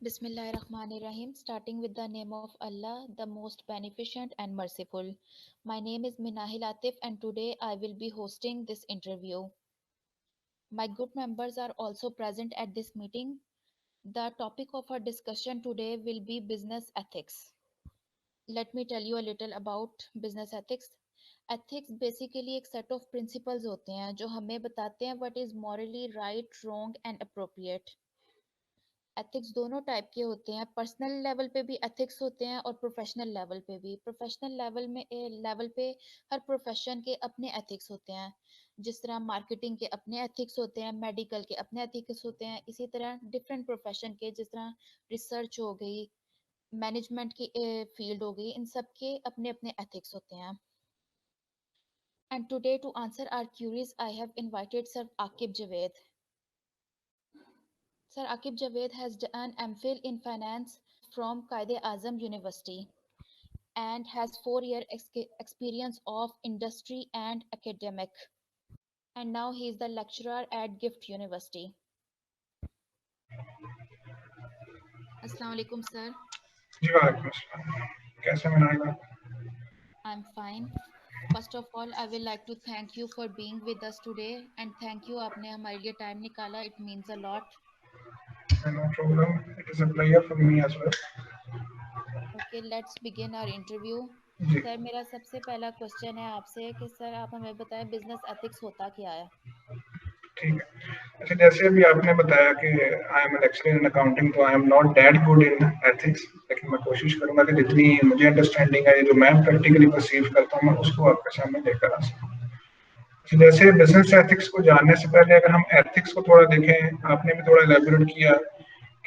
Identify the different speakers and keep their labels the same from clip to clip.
Speaker 1: Bismillahirrahmanirrahim, starting with the name of Allah, the most beneficent and merciful. My name is Minahil Atif, and today I will be hosting this interview. My good members are also present at this meeting. The topic of our discussion today will be business ethics. Let me tell you a little about business ethics. Ethics basically एक set of principles होते हैं जो हमें बताते हैं what is morally right, wrong and appropriate. Ethics दोनों type के होते हैं, पर्सनल लेवल पे भी एथिक्स होते हैं और प्रोफेशनल लेवल पे भी। प्रोफेशनल लेवल पे हर प्रोफेशन के अपने एथिक्स होते हैं। जिस तरह मार्केटिंग के अपने एथिक्स होते हैं, मेडिकल के अपने एथिक्स होते हैं, इसी तरह डिफरेंट प्रोफेशन के जिस तरह रिसर्च हो गई, मैनेजमेंट की फील्ड हो गई, इन सब के अपने अपने एथिक्स होते हैं। And today to answer our queries I have invited sir Akib Javed. Sir Akib Javed has done MPhil in Finance from Quaid-e-Azam University and has 4 year experience of industry and academic. And now he is the lecturer at Gift University. Assalamu alaikum, sir.
Speaker 2: जी वालेकुम अस्सलाम। कैसे मिलाएगा?
Speaker 1: I'm fine. First of all, I will like to thank you for being with us today and thank you आपने हमारे लिए time निकाला. It means a lot.
Speaker 2: No problem. It is a pleasure for me as well.
Speaker 1: Okay, let's begin our interview.
Speaker 2: जी
Speaker 1: sir मेरा सबसे पहला question है आपसे कि सर आप हमें बताएं बिजनेस एथिक्स होता क्या है?
Speaker 2: ठीक है। अच्छा जैसे अभी आपने बताया कि I am lecturer in accounting तो I am not that good in ethics, लेकिन मैं कोशिश करूंगा कि जितनी मुझे अंडरस्टैंडिंग है जो मैं प्रैक्टिकली परसीव करता हूँ मैं उसको आपके सामने लेकर आ सकूँ। तो जैसे बिजनेस एथिक्स को जानने से पहले अगर हम एथिक्स को थोड़ा देखें, आपने भी थोड़ा एलेबोरेट किया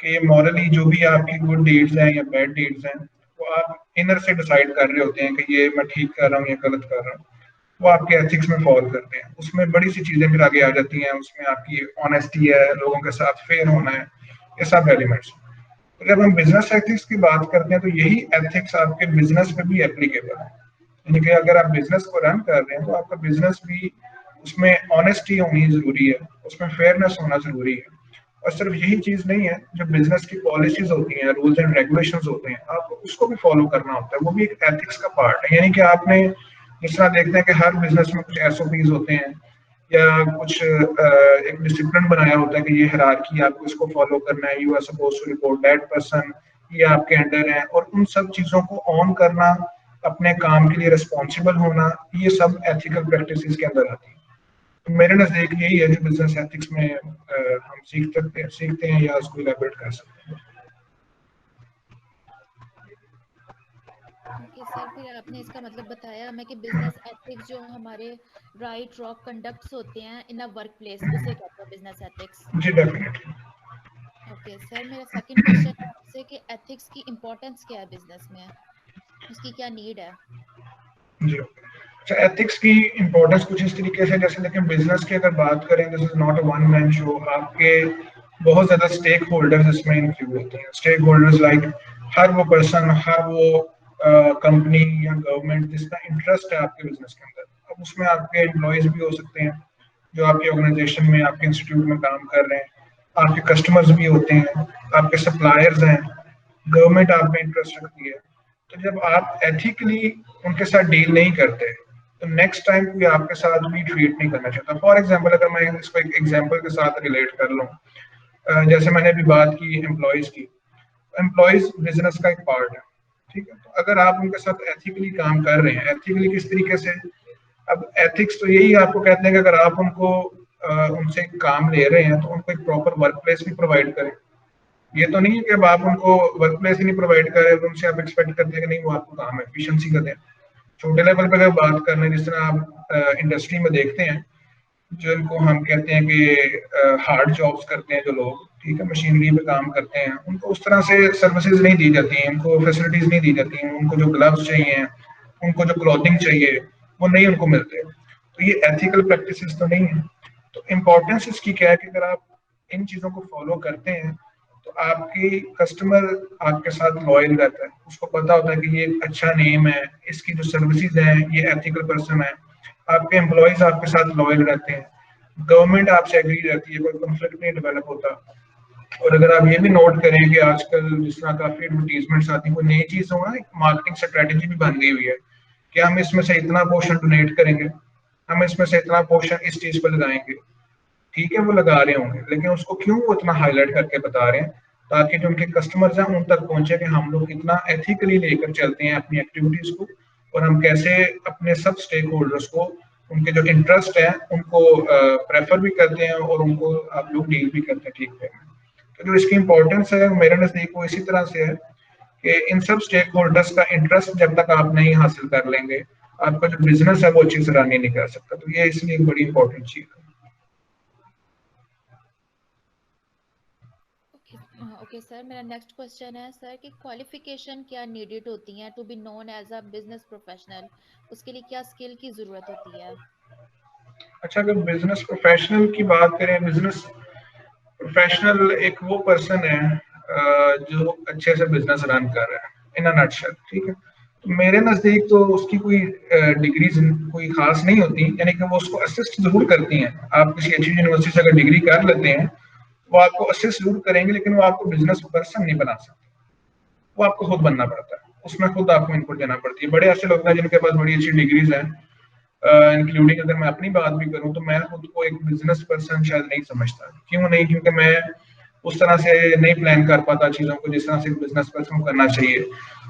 Speaker 2: कि ये मॉरली जो भी आपकी गुड डीड्स हैं या बैड डीड्स हैं वो आप इनर से डिसाइड कर रहे होते हैं कि ये मैं ठीक कर रहा हूँ या गलत कर रहा हूँ, वो आपके एथिक्स में फॉल करते हैं। उसमें बड़ी सी चीजें फिर आगे आ जाती हैं, उसमें आपकी ऑनेस्टी है, लोगों के साथ फेयर होना है, ये सब एलिमेंट्स। तो जब हम बिजनेस एथिक्स की बात करते हैं तो यही एथिक्स आपके बिजनेस में भी एप्लीकेबल है। यानी कि अगर आप बिजनेस को रन कर रहे हैं तो आपका बिजनेस भी उसमें ऑनेस्टी होनी जरूरी है, उसमें फेयरनेस होना जरूरी है। और सिर्फ यही चीज नहीं है, जो बिजनेस की पॉलिसीज होती हैं, रूल्स एंड रेगुलेशंस होते हैं, आपको उसको भी फॉलो करना होता है, वो भी एक एथिक्स का पार्ट है। यानी कि आपने जिस तरह देखते हैं कि हर बिजनेस में कुछ एसओपीज होते हैं या कुछ एक डिसिप्लिन बनाया होता है कि ये हायरार्की आपको इसको फॉलो करना है, you are supposed to report that person, ये आपके अंडर है, और उन सब चीजों को ऑन करना, अपने काम के लिए रिस्पॉन्सिबल होना, ये सब एथिकल प्रैक्टिसेस के अंदर आती है। तो मेरे नजदीक यही है जो बिजनेस एथिक्स में हम सीखते हैं या उसको इलेबोरेट कर सकते हैं।
Speaker 1: ओके सर, फिर आपने इसका मतलब बताया हमें कि बिजनेस एथिक्स जो हमारे राइट रॉ कंडक्ट्स होते हैं इन अ वर्क प्लेस उसे कहते हैं बिजनेस एथिक्स।
Speaker 2: जी डेफिनेटली।
Speaker 1: ओके सर, मेरा सेकंड क्वेश्चन है आपसे कि एथिक्स की इम्पोर्टेंस क्या है बिजनेस में, उसकी क्या नीड है?
Speaker 2: जी अच्छा, एथिक्स की इम्पोर्टेंस कुछ इस तरीके से, जैसे लेकिन बिजनेस की अगर बात करें, this is not a one man show. आपके बहुत ज्यादा स्टेक होल्डर्स इसमें इंक्लूड होते हैं। स्टेक होल्डर्स लाइक हर वो पर्सन, हर वो कंपनी या गवर्नमेंट जिसका इंटरेस्ट है आपके बिजनेस के अंदर। अब उसमें आपके एम्प्लॉयज भी हो सकते हैं जो आपकी ऑर्गेनाइजेशन में, आपके इंस्टीट्यूट में काम कर रहे हैं, आपके कस्टमर्स भी होते हैं, आपके सप्लायर्स हैं, गवर्नमेंट आप में इंटरेस्ट रखती है। तो जब आप एथिकली उनके साथ डील नहीं करते तो नेक्स्ट टाइम कोई आपके साथ भी ट्रीट नहीं करना चाहता। फॉर एग्जाम्पल अगर मैं इसको एक एग्जाम्पल के साथ रिलेट कर लूँ, जैसे मैंने अभी बात की एम्प्लॉयज की, एम्प्लॉयज बिजनेस का एक पार्ट है, ठीक है। तो अगर आप उनके साथ एथिकली काम कर रहे हैं, एथिकली किस तरीके से, अब एथिक्स तो यही आपको कहते हैं कि अगर आप उनको उनसे काम ले रहे हैं तो उनको एक प्रॉपर वर्क प्लेस भी प्रोवाइड करें। ये तो नहीं है कि अब आप उनको वर्क प्लेस ही नहीं प्रोवाइड कर रहे, उनसे आप एक्सपेक्ट करते हैं कि नहीं वो आपको काम एफिशिएंसी का दें। छोटे लेवल पर अगर बात कर रहे हैं, जिस तरह आप इंडस्ट्री में देखते हैं, जो इनको हम कहते हैं कि हार्ड जॉब्स करते हैं जो लोग, ठीक है, मशीनरी पे काम करते हैं, उनको उस तरह से सर्विसेज नहीं दी जाती हैं, उनको फैसिलिटीज नहीं दी जाती हैं, उनको जो ग्लव्स चाहिए, उनको जो क्लॉथिंग चाहिए, वो नहीं उनको मिलते। तो ये एथिकल प्रैक्टिसेस तो नहीं है। तो इम्पोर्टेंस इसकी क्या है कि अगर आप इन चीज़ों को फॉलो करते हैं तो आपकी कस्टमर आपके साथ लॉयल रहता है, उसको पता होता है कि ये अच्छा नेम है, इसकी जो सर्विसेज हैं ये एथिकल पर्सन है, आपके एम्प्लॉयज आपके साथ लॉयल रहते हैं, गवर्नमेंट आपसे एग्री रहती है, कोई कॉन्फ्लिक्ट नहीं डेवलप होता। और अगर आप ये भी नोट करें कि आजकल जिस तरह काफी एडवर्टीजमेंट्स आती हैं, कोई नई चीज हो ना, एक मार्केटिंग स्ट्रेटेजी भी बन गई हुई है कि हम इसमें से इतना पोर्शन डोनेट करेंगे, हम इसमें से इतना पोर्शन इस चीज पर लगाएंगे। ठीक है, वो लगा रहे होंगे, लेकिन उसको क्यों वो इतना हाईलाइट करके बता रहे हैं? ताकि जो उनके कस्टमर्स हैं उन तक पहुंचे कि हम लोग कितना एथिकली लेकर चलते हैं अपनी एक्टिविटीज को, और हम कैसे अपने सब स्टेक होल्डर्स को, उनके जो इंटरेस्ट है उनको प्रेफर भी करते हैं और उनको आप लोग डील भी करते हैं ठीक है। तो जो इसकी इंपॉर्टेंस है मेरे नजदीक वो इसी तरह से है कि इन सब स्टेक होल्डर्स का इंटरेस्ट जब तक आप नहीं हासिल कर लेंगे, आपका जो बिजनेस है वो अच्छी से रन ही नहीं कर सकता। तो ये इसलिए एक बड़ी इंपॉर्टेंट चीज है।
Speaker 1: ओके। ओके सर, मेरा नेक्स्ट क्वेश्चन है सर कि क्वालिफिकेशन क्या नीडेड होती हैं to be known as a business professional? उसके लिए क्या स्किल की जरूरत होती है?
Speaker 2: अच्छा, अगर बिजनेस प्रोफेशनल की बात करें, बिजनेस प्रोफेशनल एक वो पर्सन है जो अच्छे से बिजनेस रन कर रहा है इन अ नटशेल, ठीक है। तो मेरे नजदीक तो उसकी कोई डिग्री कोई खास नहीं होती, यानी कि वो उसको असिस्ट जरूर करती हैं। आप किसी अच्छी यूनिवर्सिटी से अगर डिग्री कर लेते हैं, वो आपको असिस्ट जरूर करेंगे, लेकिन वो आपको बिजनेस पर्सन नहीं बना सकते। वो आपको खुद बनना पड़ता है, उसमें खुद आपको इनपुट देना पड़ती है। बड़े ऐसे लोग हैं जिनके पास बड़ी अच्छी डिग्रीज हैं, इंक्लूडिंग अगर मैं अपनी बात भी करूं तो मैं खुद को एक बिजनेस पर्सन शायद नहीं समझता। क्यों नहीं? क्योंकि मैं उस तरह से नहीं प्लान कर पाता चीजों को जिस तरह से बिजनेस पर्सन को करना चाहिए।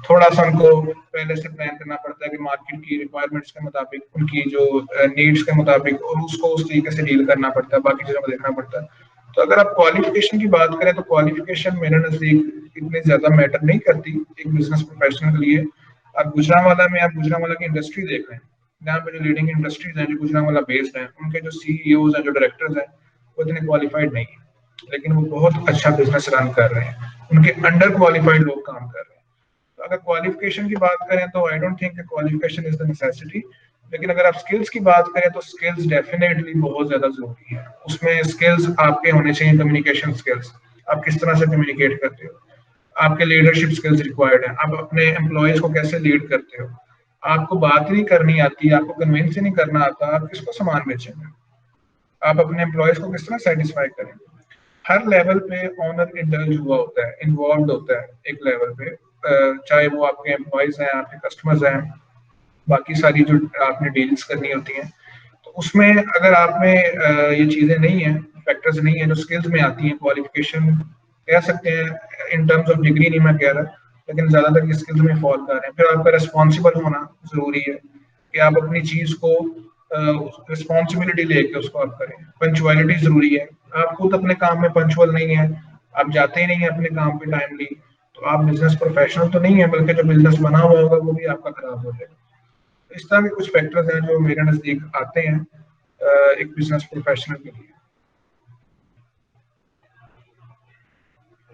Speaker 2: थोड़ा सा उनको पहले से प्लान करना पड़ता है कि मार्केट की रिक्वायरमेंट्स के मुताबिक, उनकी जो नीड्स के मुताबिक, और उसको उस तरीके से डील करना पड़ता है, बाकी चीजों को देखना पड़ता है। तो अगर आप क्वालिफिकेशन की बात करें तो क्वालिफिकेशन मेरे नजदीक इतनी ज्यादा मैटर नहीं करती एक बिजनेस प्रोफेशनल के लिए। आप गुजरांवाला में, आप गुजरांवाला की इंडस्ट्री देख रहे हैं, जहाँ पे जो लीडिंग इंडस्ट्रीज हैं जो गुजरांवाला बेस्ड हैं, उनके जो सीईओज हैं, जो डायरेक्टर्स हैं, वो इतने क्वालिफाइड नहीं है, लेकिन वो बहुत अच्छा बिजनेस रन कर रहे हैं। उनके अंडर क्वालिफाइड लोग काम कर रहे हैं। तो अगर क्वालिफिकेशन की बात करें तो I don't think qualification is the necessity. लेकिन अगर आप स्किल्स की बात करें तो स्किल्स डेफिनेटली बहुत ज्यादा जरूरी है। उसमें स्किल्स आपके होने चाहिए, कम्युनिकेशन स्किल्स, आप किस तरह से कम्युनिकेट करते हो, आपके लीडरशिप स्किल्स रिक्वायर्ड है, आप अपने एम्प्लॉयज को कैसे लीड करते हो। आपको बात नहीं करनी आती, आपको कन्विंस ही नहीं करना आता, आप किसको सामान बेचेंगे? आप अपने एम्प्लॉयज को किस तरह सेटिस्फाई करेंगे? हर लेवल पे ऑनर इंडल्ज हुआ होता है, इन्वॉल्व होता है एक लेवल पे, चाहे वो आपके एम्प्लॉयज हैं, आपके कस्टमर्स हैं, बाकी सारी जो आपने डील्स करनी होती हैं। तो उसमें अगर आप में ये चीजें नहीं है, फैक्टर्स नहीं है जो स्किल्स में आती हैं, क्वालिफिकेशन कह सकते हैं, इन टर्म्स ऑफ डिग्री नहीं मैं कह रहा, लेकिन ज्यादातर ये स्किल्स में फॉल कर रहे हैं। फिर आपका रिस्पॉन्सिबल होना जरूरी है कि आप अपनी चीज को रिस्पॉन्सिबिलिटी लेके उसको आप करें। पंचुअलिटी जरूरी है। आप खुद अपने काम में पंचुअल नहीं है, आप जाते ही नहीं है अपने काम पे टाइमली, तो आप बिजनेस प्रोफेशनल तो नहीं है, बल्कि जो बिजनेस बना हुआ होगा वो भी आपका खराब हो जाएगा। इस तरह के कुछ फैक्टर्स हैं जो मेरे नजदीक आते हैं एक बिजनेस प्रोफेशनल के लिए।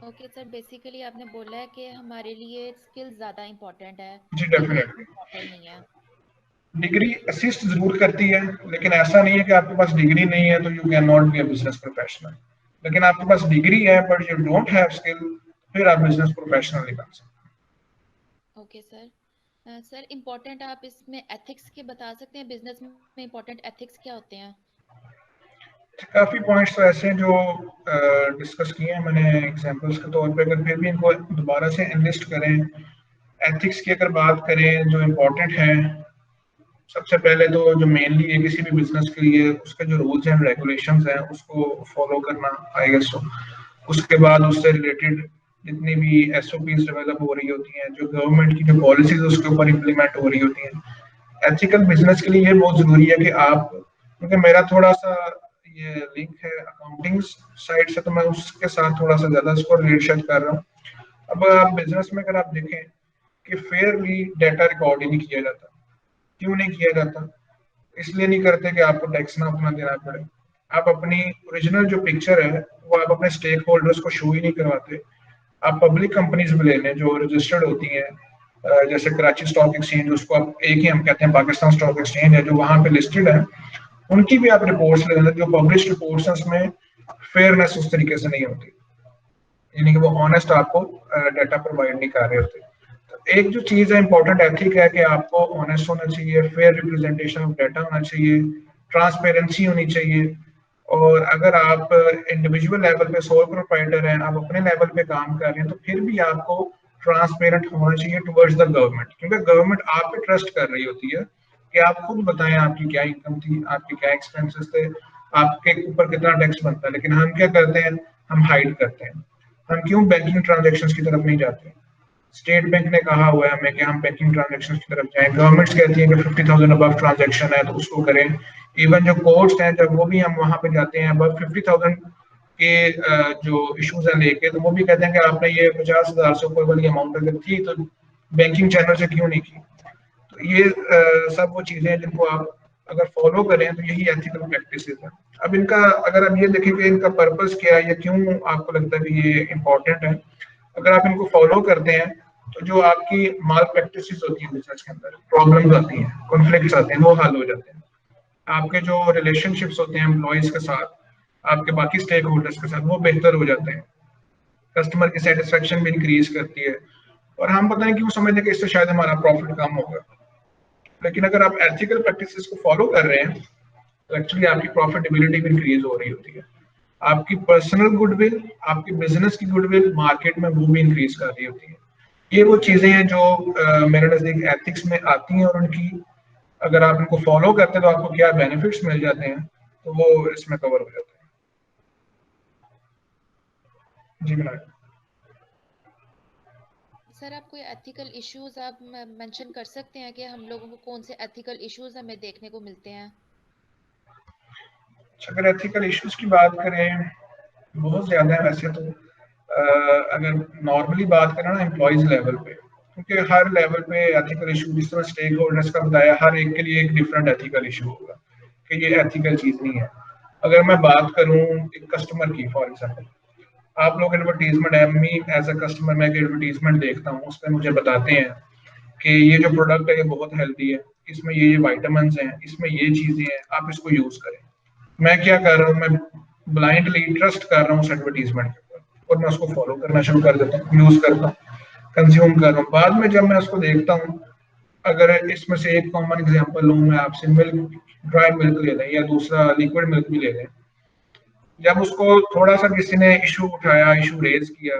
Speaker 1: ओके सर, बेसिकली आपने बोला है कि हमारे लिए स्किल ज़्यादा इम्पोर्टेंट है,
Speaker 2: जी,
Speaker 1: डिग्री
Speaker 2: डेफिनेटली।
Speaker 1: इम्पोर्टेंट नहीं है।
Speaker 2: डिग्री असिस्ट जरूर करती है, लेकिन ऐसा नहीं है कि आपके पास डिग्री नहीं है तो you can not be a business professional. लेकिन आपके पास डिग्री है but you don't have skill, फिर आप बिजनेस प्रोफेशनल नहीं बन सकते।
Speaker 1: Okay sir. सर, इम्पोर्टेंट आप इसमें एथिक्स के बता सकते हैं? बिजनेस में इम्पोर्टेंट एथिक्स क्या होते हैं?
Speaker 2: काफी पॉइंट्स तो ऐसे हैं जो डिस्कस किए हैं मैंने एग्जांपल्स के तौर पे, अगर फिर भी इनको दोबारा से एनलिस्ट करें। एथिक्स की अगर बात करें जो इम्पोर्टेंट है, सबसे पहले तो जो मेनली है किसी भी बिजनेस के लिए, उसके जो रूल्स एंड रेगुलेशंस हैं उसको फॉलो करना, आई गेस। उसके बाद उससे रिलेटेड जितनी भी एसओपीज डेवलप हो रही होती हैं, जो गवर्नमेंट की जो पॉलिसीज उसके ऊपर इम्प्लीमेंट हो रही होती हैं। एथिकल बिजनेस के लिए ये बहुत जरूरी है कि आप, क्योंकि मेरा थोड़ा सा ये लिंक है अकाउंटिंग साइड से, तो मैं उसके साथ थोड़ा सा ज्यादा इसको रिलेशन कर रहा हूँ। अब आप बिजनेस में अगर आप देखें कि फेयरली डाटा रिकॉर्ड ही नहीं किया जाता। क्यों नहीं किया जाता? इसलिए नहीं करते कि आपको टैक्स ना अपना देना पड़े। आप अपनी ओरिजिनल जो पिक्चर है वो आप अपने स्टेक होल्डर्स को शो ही नहीं करवाते। आप पब्लिक कंपनीज में ले लें जो रजिस्टर्ड होती हैं, जैसे कराची स्टॉक एक्सचेंज, उसको आप एक ही हम कहते हैं पाकिस्तान स्टॉक एक्सचेंज है, जो वहां पे लिस्टेड है, उनकी भी आप रिपोर्ट्स ले लें। जो पब्लिश रिपोर्ट्स हैं उसमें फेयरनेस उस तरीके से नहीं होती, यानी कि वो ऑनेस्ट आपको डाटा प्रोवाइड नहीं कर रहे होते। तो एक जो चीज है इंपॉर्टेंट एथिक है कि आपको ऑनेस्ट होना चाहिए, फेयर रिप्रेजेंटेशन ऑफ डाटा होना चाहिए, ट्रांसपेरेंसी होनी चाहिए, और अगर आप इंडिविजुअल लेवल पे सोल प्रोप्राइटर हैं, आप अपने लेवल पे काम कर रहे हैं, तो फिर भी आपको ट्रांसपेरेंट होना चाहिए टुवर्ड्स द गवर्नमेंट, क्योंकि गवर्नमेंट आप पे ट्रस्ट कर रही होती है कि आप खुद बताएं आपकी क्या इनकम थी, आपके क्या एक्सपेंसेस थे, आपके ऊपर कितना टैक्स बनता है। लेकिन हम क्या करते हैं, हम हाइड करते हैं। हम क्यों बैंकिंग ट्रांजेक्शन की तरफ नहीं जाते? स्टेट बैंक ने कहा हुआ है हमें कि हम बैंकिंग ट्रांजेक्शन की तरफ जाएं, गवर्नमेंट्स कहती है कि 50,000 अबव ट्रांजेक्शन है तो उसको करें। इवन जो कोर्ट्स हैं, जब वो भी हम वहां पे जाते हैं अबव 50,000 के जो इश्यूज हैं लेके, तो वो भी कहते हैं कि आपने ये 50,000 से ऊपर वाली अमाउंट अगर थी तो बैंकिंग चैनल से क्यों नहीं की। तो ये सब वो चीजें हैं जिनको आप अगर फॉलो करें तो यही एथिकल प्रैक्टिसेस है। अब इनका अगर आप ये देखें कि इनका पर्पस क्या है या क्यों आपको लगता है कि ये इंपॉर्टेंट है, अगर आप इनको फॉलो करते हैं तो जो आपकी माल प्रैक्टिसेस होती है बिजनेस के अंदर, प्रॉब्लम्स आती हैं, कॉन्फ्लिक्ट्स आते हैं, वो हल हो जाते हैं। आपके जो रिलेशनशिप्स होते हैं एम्प्लॉयज के साथ, आपके बाकी स्टेक होल्डर्स के साथ, वो बेहतर हो जाते हैं। कस्टमर की सेटिस्फेक्शन भी इंक्रीज करती है। और हम पता नहीं क्यों समझते हैं कि इससे शायद हमारा प्रॉफिट कम होगा, लेकिन अगर आप एथिकल प्रैक्टिसेस को फॉलो कर रहे हैं तो एक्चुअली आपकी प्रॉफिटेबिलिटी भी इंक्रीज हो रही होती है। आपकी पर्सनल गुडविल, आपकी बिजनेस की गुडविल मार्केट में वो भी इंक्रीज कर रही होती है। ये वो चीजें हैं जो मेरे नजदीक एथिक्स में आती हैं, और उनकी अगर आप इनको फॉलो करते हैं तो आपको क्या बेनिफिट्स मिल जाते हैं, तो वो इसमें कवर हो जाते हैं। जी बिल्कुल।
Speaker 1: सर, आप कोई एथिकल इश्यूज आप मेंशन कर सकते हैं कि हम लोगों को कौन से एथिकल इश्यूज हमें देखने को मिलते हैं?
Speaker 2: अगर एथिकल इश्यूज की बात करें, बहुत ज्यादा है वैसे तो। अगर नॉर्मली बात करें ना एम्प्लॉयज लेवल पे, क्योंकि हर लेवल पे एथिकल इशू, जिस तरह स्टेक होल्डर्स का बताया, हर एक के लिए एक डिफरेंट एथिकल इशू होगा कि ये एथिकल चीज नहीं है। अगर मैं बात करूं एक कस्टमर की, फॉर एग्जांपल, आप लोग एडवर्टीजमेंट है, मी एज अ कस्टमर मैं एडवर्टीजमेंट देखता हूँ, उसमें मुझे बताते हैं कि ये जो प्रोडक्ट है ये बहुत हेल्दी है, इसमें ये वाइटामिन हैं, इसमें ये चीजें हैं, आप इसको यूज करें। मैं क्या कर रहा हूँ, मैं ब्लाइंडली ट्रस्ट कर रहा हूँ उस एडवर्टीजमेंट के ऊपर, और मैं उसको फॉलो करना शुरू कर देता हूँ, यूज करता हूँ, कंज्यूम कर रहा हूँ। बाद में जब मैं उसको देखता हूँ, अगर इसमें से एक कॉमन एग्जांपल लूँ मैं आपसे, मिल्क, ड्राई मिल्क ले लें या दूसरा लिक्विड मिल्क भी ले लें। जब उसको थोड़ा सा किसी ने इशू उठाया, इशू रेज किया,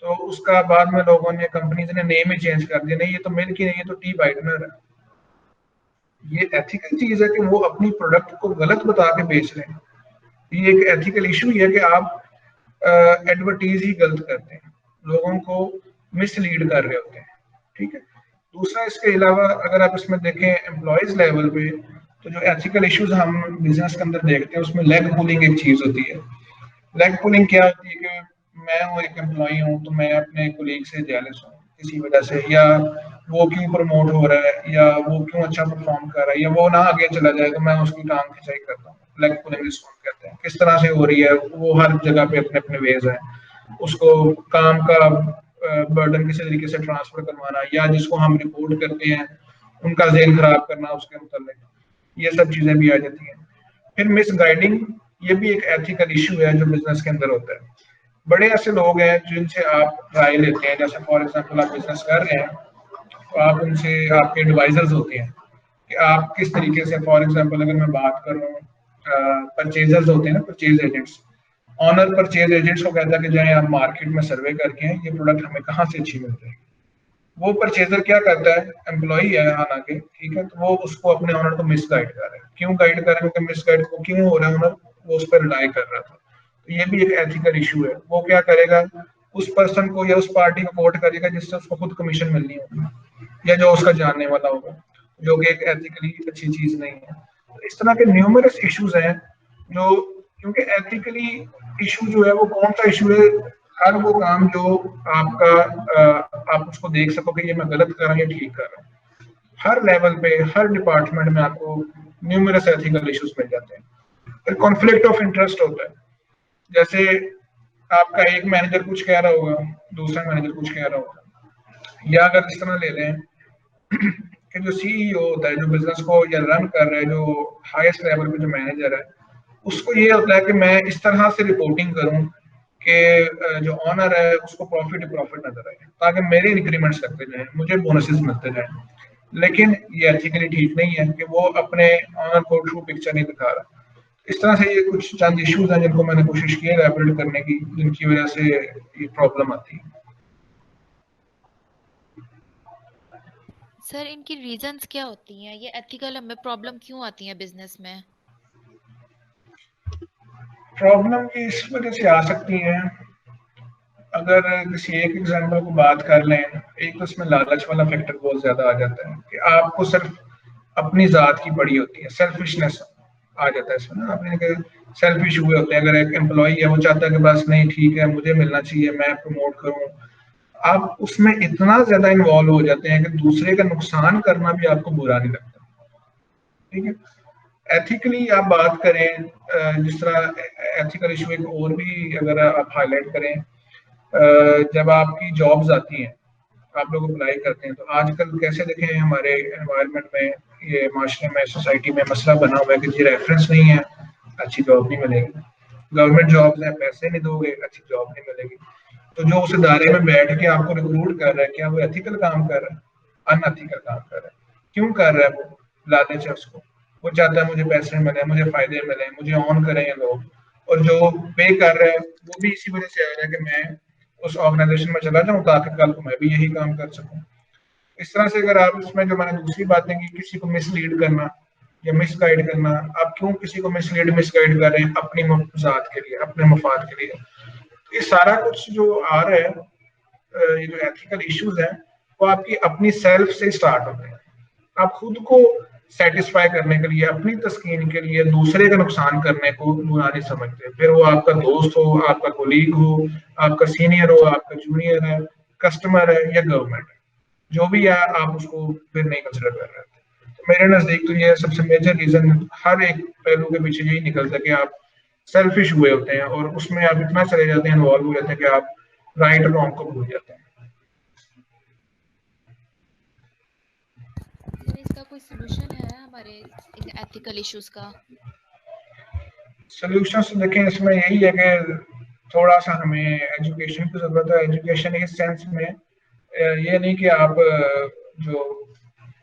Speaker 2: तो उसका बाद में लोगों ने, कंपनीज ने नेम ही चेंज कर दिया, नहीं ये तो मिल्क ही नहीं, ये तो टी वाइटनर है। ये एथिकल चीज है कि वो अपनी प्रोडक्ट को गलत बता के बेच रहे हैं। ये एक एथिकल इशू है कि आप एडवर्टीज ही गलत करते हैं, लोगों को मिसलीड कर रहे होते हैं। ठीक है। दूसरा, इसके अलावा अगर आप इसमें देखें एम्प्लॉयज लेवल पे, तो जो एथिकल इश्यूज हम बिजनेस के अंदर देखते हैं उसमें लेग पुलिंग एक चीज होती है। लेग पुलिंग क्या होती है कि मैं हूँ एक एम्प्लॉय हूँ, तो मैं अपने कोलीग से जेलस हूँ किसी वजह से, या वो क्यों प्रमोट हो रहा है, या वो क्यों अच्छा परफॉर्म कर रहा है, या वो ना आगे चला जाए तो मैं उसकी टांग खिंचाई करता हूँ। लेग पुलिंग जिसको हम कहते हैं, किस तरह से हो रही है, वो हर जगह पे अपने अपने वेज हैं। उसको काम का बर्डन किसी तरीके से ट्रांसफर करवाना, या जिसको हम रिपोर्ट करते हैं उनका जेल खराब करना उसके मुताबिक, ये सब चीजें भी आ जाती हैं। फिर मिस गाइडिंग, ये भी एक एथिकल इशू है जो बिजनेस के अंदर होता है। बड़े ऐसे लोग हैं जिनसे आप राय लेते हैं, जैसे फॉर एग्जांपल आप बिजनेस कर रहे हैं, तो आप उनसे, आपके एडवाइजर्स होते हैं कि आप किस तरीके से, फॉर एग्जांपल अगर मैं बात करूँ, परचेजर्स होते हैं ना, purchase agents, owner purchase agents को कहता है कि जाए आप मार्केट में सर्वे करके हैं, ये प्रोडक्ट हमें कहाँ से अच्छी मिल जाएगी। वो परचेजर क्या करता है, एम्प्लॉय है हालांकि, ठीक है, तो वो उसको अपने ऑनर को मिस गाइड कर रहे हैं। क्यों गाइड कर रहे हैं, मिस गाइड को क्यों हो रहा है, ऑनर वो उस पर रिलाई कर रहा था। तो ये भी एक एथिकल इशू है। वो क्या करेगा, उस पर्सन को या उस पार्टी को कोट करेगा जिससे उसको खुद कमीशन मिलनी होगी, या जो उसका जानने वाला होगा, जो कि एक एथिकली अच्छी चीज नहीं है। तो इस तरह के न्यूमरस इश्यूज हैं जो, क्योंकि एथिकली इशू जो है वो कौन सा इशू है, हर वो काम जो आपका आप उसको देख सको कि ये मैं गलत कर रहा हूँ या ठीक कर रहा हूँ। हर लेवल पे, हर डिपार्टमेंट में आपको न्यूमरस एथिकल इश्यूज मिल जाते हैं। फिर कॉन्फ्लिक्ट ऑफ इंटरेस्ट होता है, जैसे आपका एक मैनेजर कुछ कह रहा होगा, दूसरा मैनेजर कुछ कह रहा होगा, या अगर इस तरह ले लें कि जो सीईओ होता है, जो बिजनेस को या रन कर रहा है, जो हाईएस्ट लेवल पे जो मैनेजर है, उसको ये होता है कि मैं इस तरह से रिपोर्टिंग करूं कि जो ऑनर है उसको प्रॉफिट ही प्रॉफिट नजर आए, ताकि मेरे इंक्रीमेंट्स करते जाएं, मुझे बोनसेस मिलते जाएं। लेकिन ये एथिकली ठीक नहीं है कि वो अपने ऑनर को ट्रू पिक्चर नहीं दिखा रहा। इस तरह से ये कुछ चंद इश्यूज हैं जिनको मैंने कोशिश की है एलैबोरेट करने की, जिनकी वजह से ये प्रॉब्लम आती है।
Speaker 1: सर इनकी रीजंस क्या होती हैं, ये एथिकल हमें प्रॉब्लम क्यों आती है बिजनेस में?
Speaker 2: प्रॉब्लम की इस वजह से आ सकती है, अगर किसी एक एग्जाम्पल को बात कर लें, एक तो इसमें लालच वाला फैक्टर बहुत ज्यादा आ जाता है कि आपको सिर्फ अपनी जात की पड़ी होती है, सेल्फिशनेस आ जाता है इसमें ना, अपने सेल्फिश हुए होते हैं। अगर एक एम्प्लॉय है वो चाहता है कि बस नहीं ठीक है मुझे मिलना चाहिए, मैं प्रमोट करूं, आप उसमें इतना ज्यादा इन्वॉल्व हो जाते हैं कि दूसरे का नुकसान करना भी आपको बुरा नहीं लगता। ठीक है, एथिकली आप बात करें, जिस तरह एथिकल इशू एक और भी अगर आप हाईलाइट करें, जब आपकी जॉब्स आती हैं, आप लोग अप्लाई करते हैं, तो आजकल कैसे देखें हमारे एनवायरनमेंट में, ये माशरे में, सोसाइटी में मसला बना हुआ है कि जी रेफरेंस नहीं है, अच्छी जॉब नहीं मिलेगी। गवर्नमेंट जॉब्स हैं, पैसे नहीं दोगे अच्छी जॉब नहीं मिलेगी। तो जो उस इदारे में बैठ के आपको रिक्रूट कर रहा है, क्या वो एथिकल काम कर रहा है, अनएथिकल काम कर रहा है? क्यों कर रहा है वो? लालच है उसको, वो चाहता है मुझे पैसे मिले, मुझे फायदे मिले, मुझे ऑन करें ये लोग, और जो पे कर रहा है वो भी इसी वजह से आ रहा है कि मैं उस ऑर्गेनाइजेशन में चला जाऊं ताकि कल को मैं भी यही काम कर सकूं। इस तरह से अगर आप इसमें जो मैंने दूसरी बातें की, किसी को मिसलीड करना या मिसगाइड करना, आप क्यों किसी को मिसलीड मिसगाइड कर रहे हैं अपनी जात के लिए, अपने मफाद के लिए? तो ये सारा कुछ जो आ रहा है, ये जो एथिकल इश्यूज हैं, वो आपकी अपनी सेल्फ से स्टार्ट होते हैं। आप खुद को सेटिस्फाई करने के लिए, अपनी तस्कीन के लिए दूसरे का नुकसान करने को बुरा नहीं समझते, फिर वो आपका दोस्त हो, आपका कोलीग हो, आपका सीनियर हो, आपका जूनियर है, कस्टमर है या गवर्नमेंट है, जो भी है आप उसको फिर नहीं कंसिडर कर रहे थे। तो मेरे नजदीक तो ये सबसे मेजर रीजन हर एक पहलू के पीछे यही निकलता है कि आप सेल्फिश हुए होते हैं और उसमें आप इतना चले जाते हैं, इन्वॉल्व हो जाते हैं कि आप राइट और रॉन्ग को भूल जाते हैं।
Speaker 1: सर इसका कोई सोल्यूशन है हमारे इन एथिकल इश्यूज का?
Speaker 2: सोल्यूशन तो देखें, इसमें यही है कि थोड़ा सा हमें एजुकेशन की जरूरत है। एजुकेशन इस सेंस में, ये नहीं कि आप जो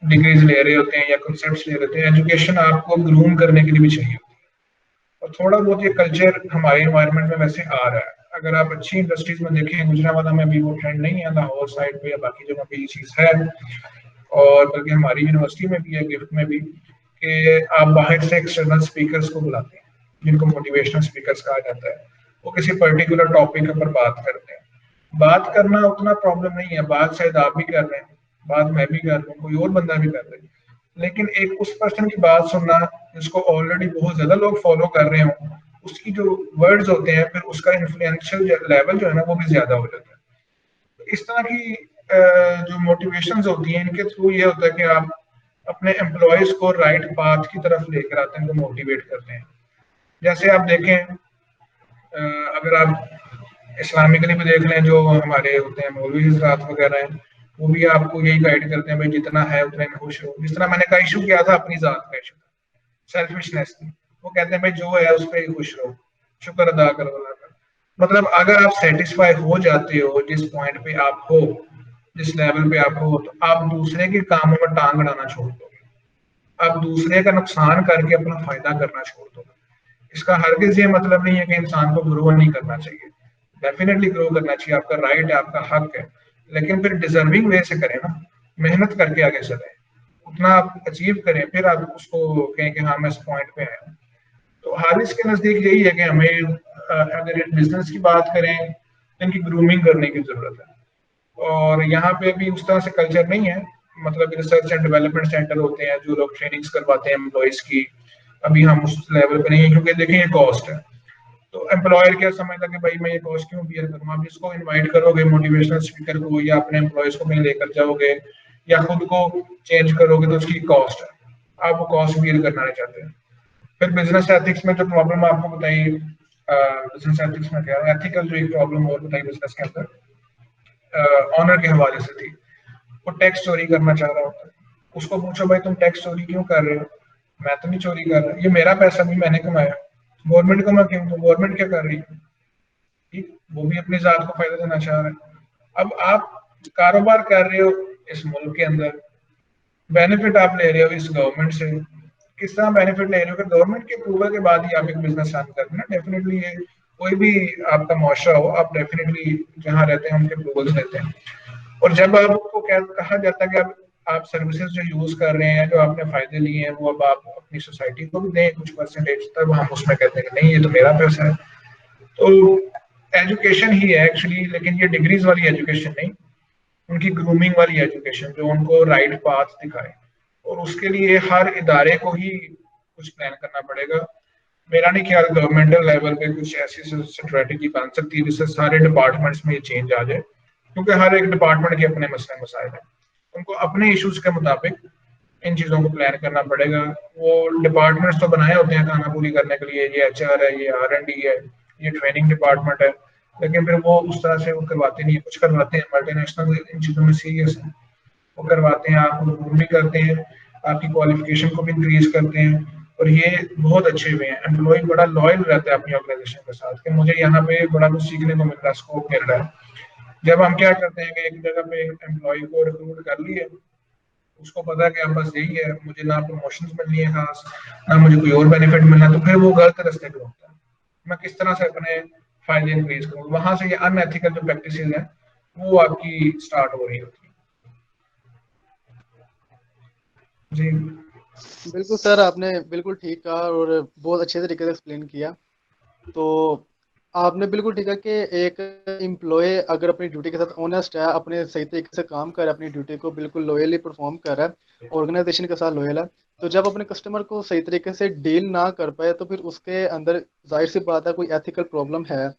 Speaker 2: डिग्रीज ले रहे होते हैं या कॉन्सेप्ट्स ले रहे होते हैं, एजुकेशन आपको ग्रूम करने के लिए भी चाहिए होती है। और थोड़ा बहुत ये कल्चर हमारे इन्वायरमेंट में वैसे आ रहा है। अगर आप अच्छी इंडस्ट्रीज में देखें, गुजरावाला में भी वो ट्रेंड नहीं है, लाहौर साइड पे या बाकी जगह पे ये चीज़ है, और बल्कि हमारी यूनिवर्सिटी में भी है, गिफ्ट में भी, कि आप बाहर से एक्सटर्नल स्पीकर्स को बुलाते हैं, जिनको मोटिवेशनल स्पीकर्स कहा जाता है। वो किसी पर्टिकुलर टॉपिक पर बात करते हैं। बात करना उतना प्रॉब्लम नहीं है, बात शायद आप भी कर रहे हैं, बात मैं भी कर रहा हूँ, कोई और बंदा भी कर रहा है, लेकिन एक उस पर्सन की बात सुनना जिसको ऑलरेडी बहुत ज्यादा लोग फॉलो कर रहे हो, उसकी जो वर्ड्स होते हैं, फिर उसका इन्फ्लुएंशियल लेवल जो है ना वो भी ज्यादा हो जाता है। तो इस तरह की जो मोटिवेशंस होती हैं, इनके थ्रू ये होता है कि आप अपने एम्प्लॉयज को राइट पाथ की तरफ लेकर आते हैं, उनको मोटिवेट करते हैं। जैसे आप देखें, अगर आप इस्लामिकली भी देख लें, जो हमारे होते हैं मौलवी हजरात वगैरह हैं, वो भी आपको यही गाइड करते हैं, भाई जितना है उतने में खुश हो। जिस तरह मैंने कहा, इशू किया था अपनी जात का इशू, सेल्फिशनेस की, वो कहते हैं भाई जो है उस पर ही खुश रहो, शुक्र अदा करो अल्लाह का। मतलब अगर आप सेटिस्फाई हो जाते हो जिस पॉइंट पे आप हो, जिस लेवल पे आप हो, तो आप दूसरे के कामों में टांग अड़ाना छोड़ दोगे, आप दूसरे का नुकसान करके अपना फायदा करना छोड़ दोगे। इसका हरगिज ये मतलब नहीं है कि इंसान को ग्रो नहीं करना चाहिए, डेफिनेटली ग्रो करना चाहिए, आपका राइट है, आपका हक है, लेकिन फिर डिजर्विंग वे से करें ना, मेहनत करके आगे चले, उतना आप अचीव करें, फिर आप उसको कहें कि हाँ मैं इस पॉइंट पे आया हूँ। तो हारिस के नजदीक यही है कि हमें, अगर बिजनेस की बात करें, तो इनकी ग्रूमिंग करने की जरूरत है। और यहाँ पे भी उस तरह से कल्चर नहीं है, मतलब रिसर्च एंड डेवलपमेंट सेंटर होते हैं जो लोग ट्रेनिंग्स करवाते हैं एम्प्लॉयज की, अभी हम उस लेवल पे नहीं है, क्योंकि देखिए ये कॉस्ट है। तो एम्प्लॉयर क्या समझता कि भाई मैं ये कॉस्ट क्यों बियर करूँ? आप जिसको इनवाइट करोगे मोटिवेशनल स्पीकर को, या अपने एम्प्लॉयज को कहीं लेकर जाओगे या खुद को चेंज करोगे, तो उसकी कॉस्ट है, आप वो कॉस्ट बियर करना नहीं चाहते। फिर बिजनेस एथिक्स में जो प्रॉब्लम आपको बताई, बिजनेस एथिक्स में क्या एथिकल जो एक प्रॉब्लम और बताई बिजनेस के अंदर, ऑनर के हवाले से थी। वो टैक्स चोरी करना चाह रहा होता है, उसको पूछो भाई तुम टैक्स चोरी क्यों कर रहे हो? मैं तो नहीं चोरी कर रहा, ये मेरा पैसा भी मैंने कमाया, गवर्नमेंट को मैं क्यों दूं? गवर्नमेंट क्या कर रही है? ठीक, वो भी अपनी जात को फायदा देना चाह रहा है। अब आप कारोबार कर रहे हो इस मुल्क के अंदर, बेनिफिट आप ले रहे हो इस गवर्नमेंट से, किस तरह बेनिफिट ले रहे हो? गवर्नमेंट के अप्रूवल के बाद ही आप एक बिजनेस रन करते हैं ना, डेफिनेटली ये कोई भी आपका मुआशरा हो, आप डेफिनेटली जहाँ रहते हैं उनके अप्रूवल्स लेते हैं। और जब आपको कहा जाता है कि आप सर्विसेज जो यूज कर रहे हैं, जो आपने फायदे लिए हैं, वो अब आप अपनी सोसाइटी को भी दें कुछ परसेंटेज, तब हम उसमें कहते हैं कि नहीं, ये तो मेरा पैसा है। तो एजुकेशन ही है एक्चुअली, लेकिन ये डिग्रीज वाली एजुकेशन नहीं, उनकी ग्रूमिंग वाली एजुकेशन जो उनको राइट पाथ दिखाए। और उसके लिए हर इदारे को ही कुछ प्लान करना पड़ेगा। मेरा नहीं ख्याल गवर्नमेंटल लेवल पे कुछ ऐसी स्ट्रेटेजी बन सकती है जिससे सारे डिपार्टमेंट्स में ये चेंज आ जाए, क्योंकि हर एक डिपार्टमेंट के अपने मसले मसाइल हैं, उनको अपने इश्यूज के मुताबिक इन चीज़ों को प्लान करना पड़ेगा। वो डिपार्टमेंट्स तो बनाए होते हैं खाना पूरी करने के लिए, ये HR है, ये R&D है, ये ट्रेनिंग डिपार्टमेंट है, लेकिन फिर वो उस तरह से वो करवाते नहीं है। कुछ करवाते हैं, मल्टीनेशनल इन चीज़ों में सीरियस है, वो करवाते हैं, आपको रिक्रूट भी करते हैं, आपकी क्वालिफिकेशन को भी इंक्रीज करते हैं, और ये बहुत अच्छे हुए हैं। एम्प्लॉय बड़ा लॉयल रहता है अपनी ऑर्गेनाइजेशन के साथ कि मुझे यहाँ पे बड़ा कुछ सीखने को मिल रहा है, स्कोप मिल रहा है। जब हम क्या करते हैं कि एक जगह पे एम्प्लॉय को रिक्रूट कर लिए, उसको पता है कि अब बस यही है, मुझे ना प्रमोशंस मिलनी है खास, ना मुझे कोई और बेनिफिट मिलना, तो फिर वो गलत रास्ते पे होता है। मैं किस तरह से अपने फायदे इंक्रीज करूँ, वहां से ये अनएथिकल जो प्रैक्टिसेस हैं वो आपकी स्टार्ट हो रही होती है। जी
Speaker 3: बिल्कुल सर, आपने बिल्कुल ठीक कहा और बहुत अच्छे तरीके से एक्सप्लेन किया। तो आपने बिल्कुल ठीक है कि एक एम्प्लॉय अगर अपनी ड्यूटी के साथ ऑनेस्ट है, अपने सही तरीके से काम कर रहा है, अपनी ड्यूटी को बिल्कुल लॉयली परफॉर्म कर रहा है, ऑर्गेनाइजेशन के साथ लॉयल है, तो जब अपने कस्टमर को सही तरीके से डील ना कर पाए तो फिर उसके अंदर जाहिर सी बात है कोई एथिकल प्रॉब्लम है।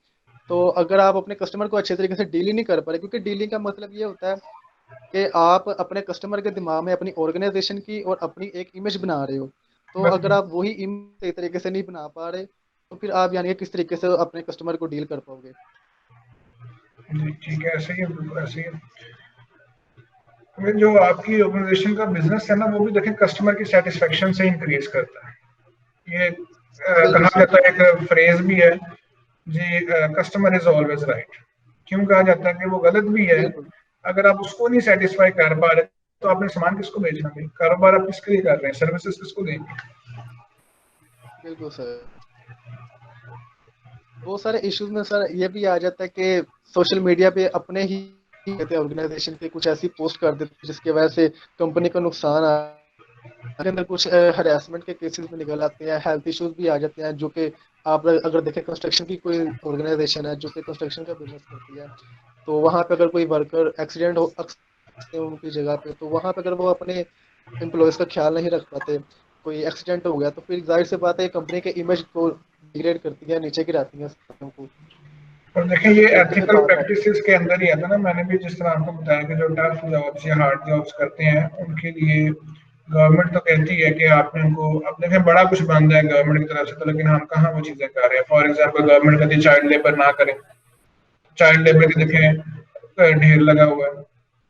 Speaker 3: तो अगर आप अपने कस्टमर को अच्छे तरीके से डील ही नहीं कर पा रहे, क्योंकि डीलिंग का मतलब ये होता है कि आप अपने कस्टमर के दिमाग में अपनी ऑर्गेनाइजेशन की और अपनी एक इमेज बना रहे हो। तो अगर आप वही इमेज सही तरीके से नहीं बना पा रहे तो फिर आप यानी कि किस तरीके से अपने कस्टमर को डील कर पाओगे।
Speaker 2: जी ठीक है, ऐसे ही है, बिल्कुल ऐसे ही है। जो आपकी ऑर्गेनाइजेशन का बिजनेस है ना, वो भी देखें कस्टमर की सेटिस्फेक्शन से इंक्रीज करता है। ये
Speaker 3: बिल्कुल
Speaker 2: कहा
Speaker 3: सर।
Speaker 2: जाता है, एक फ्रेज भी है जी, कस्टमर इज ऑलवेज राइट। क्यों कहा जाता है कि वो गलत भी है?
Speaker 3: बिल्कुल
Speaker 2: अगर आप उसको नहीं सेटिस्फाई कर पा रहे तो आपने सामान किसको बेचना है? कारोबार आप किसके लिए कर रहे हैं? सर्विसेज किसको देंगे?
Speaker 3: बिल्कुल सर। बहुत सारे इश्यूज में सर ये भी आ जाता है कि सोशल मीडिया पे अपने ही कहते हैं ऑर्गेनाइजेशन पे कुछ ऐसी पोस्ट कर देते हैं जिसकी वजह से कंपनी को नुकसान आ, के अंदर कुछ हरासमेंट के केसेस भी निकल आते हैं, हेल्थ इश्यूज भी आ जाते हैं। जो कि आप अगर देखें कंस्ट्रक्शन की कोई ऑर्गेनाइजेशन है जो कि कंस्ट्रक्शन का बिजनेस करती है, तो वहां पे अगर कोई वर्कर एक्सीडेंट हो उनकी जगह पे, तो वहां पे अगर वो अपने एम्प्लॉयज का ख्याल नहीं रख पाते, कोई एक्सीडेंट हो गया, तो फिर जाहिर सी बात है कंपनी के इमेज को डिग्रेड करती है, नीचे गिराती है सबों को।
Speaker 2: और देखें,
Speaker 3: तो
Speaker 2: ये
Speaker 3: फिर फिर
Speaker 2: एथिकल
Speaker 3: बात आती है।
Speaker 2: प्रैक्टिसेस के अंदर ही आता है ना। मैंने भी जिस तरह आपको बताया कि जो टफ जॉब्स या हार्ड जॉब्स करते हैं उनके लिए गवर्नमेंट तो कहती है कि आपने उनको, अब देखें बड़ा कुछ बंद है गवर्नमेंट की तरफ से, तो लेकिन हम कहाँ वो चीजें कर रहे हैं। फॉर एग्जाम्पल, गवर्नमेंट कहती है चाइल्ड लेबर ना करें, चाइल्ड लेबर
Speaker 3: बिल्कुल
Speaker 2: के
Speaker 3: सही सर।
Speaker 2: देखें ढेर लगा हुआ है।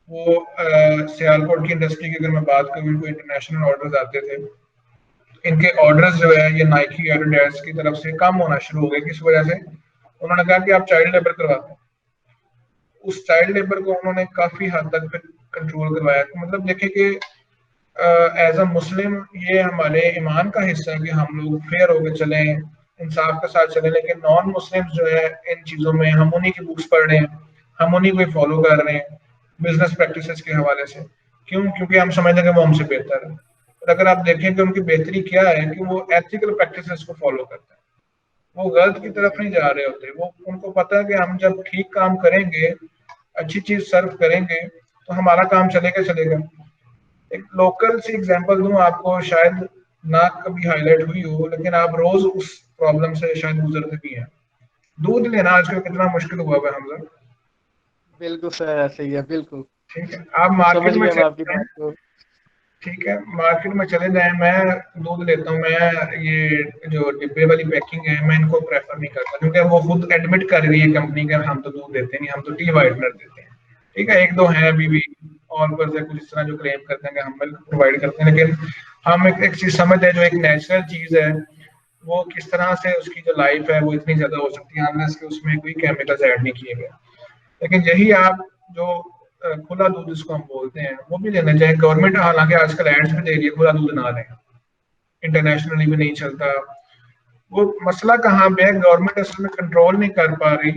Speaker 2: वो सियालकोट की इंडस्ट्री की अगर मैं बात करूँ, इनको इंटरनेशनल ऑर्डर्स आते थे, इनके ऑर्डर्स जो है ये नाइकी एडिडास की तरफ से कम होना शुरू हो गए। किस वजह से? उन्होंने कहा कि आप चाइल्ड लेबर करवाते हैं। उस चाइल्ड लेबर को उन्होंने काफी हद तक फिर कंट्रोल करवाया। तो मतलब देखें कि एज अ मुस्लिम ये हमारे ईमान का हिस्सा है कि हम लोग फेयर होकर चलें, इंसाफ के साथ चलें। लेकिन नॉन मुस्लिम जो है इन चीजों में हम उन्हीं की बुक्स पढ़ रहे हैं, हम उन्हीं को फॉलो कर रहे हैं बिजनेस प्रैक्टिसेस के हवाले से। क्यों? क्योंकि हम समझते हैं कि वो हमसे बेहतर है। और अगर आप देखें कि उनकी बेहतरी क्या है, कि वो एथिकल प्रैक्टिसेस को फॉलो करते हैं, वो गलत की
Speaker 3: बिल्कुल
Speaker 2: तरफ
Speaker 3: सही
Speaker 2: नहीं
Speaker 3: सर।
Speaker 2: जा रहे होते। वो उनको पता है कि हम जब ठीक काम करेंगे, अच्छी चीज सर्व करेंगे, तो हमारा काम चलेगा चलेगा। एक लोकल सी एग्जांपल दूं आपको, शायद ना कभी हाईलाइट हुई हो, लेकिन आप रोज उस प्रॉब्लम से शायद गुजरते भी हैं। दूध लेना आजकल कितना मुश्किल हुआ है हम लोग।
Speaker 3: बिल्कुल सर, ऐसे ही है बिल्कुल।
Speaker 2: ठीक है, आप
Speaker 3: समझ
Speaker 2: मार्केट में
Speaker 3: गया मैं आपकी
Speaker 2: चले जाएं,
Speaker 3: बात को।
Speaker 2: ठीक है, मार्केट में चले जाएं, मैं दूध लेता हूँ, मैं ये जो डिब्बे वाली पैकिंग है मैं इनको प्रेफर नहीं करता, क्योंकि वो खुद एडमिट कर रही है कंपनी का, हम तो दूध देते नहीं, हम तो टी वाइटनर देते हैं। ठीक है, एक दो हैं अभी भी और पर कुछ इस तरह जो क्लेम करते हैं कि हम मिल्क प्रोवाइड करते हैं, लेकिन हम एक चीज समझते हैं, जो एक नेचुरल चीज है वो किस तरह से उसकी जो लाइफ है वो इतनी ज्यादा हो सकती है अनलेस कि उसमें कोई केमिकल्स ऐड नहीं किए गए। लेकिन यही आप जो खुला दूध जिसको हम बोलते हैं वो भी लेना चाहिए। गवर्नमेंट हालांकि आजकल एड्स भी दे रही है खुला दूध ना लें, इंटरनेशनली भी नहीं चलता। वो मसला कहाँ पे है, गवर्नमेंट असल में कंट्रोल नहीं कर पा रही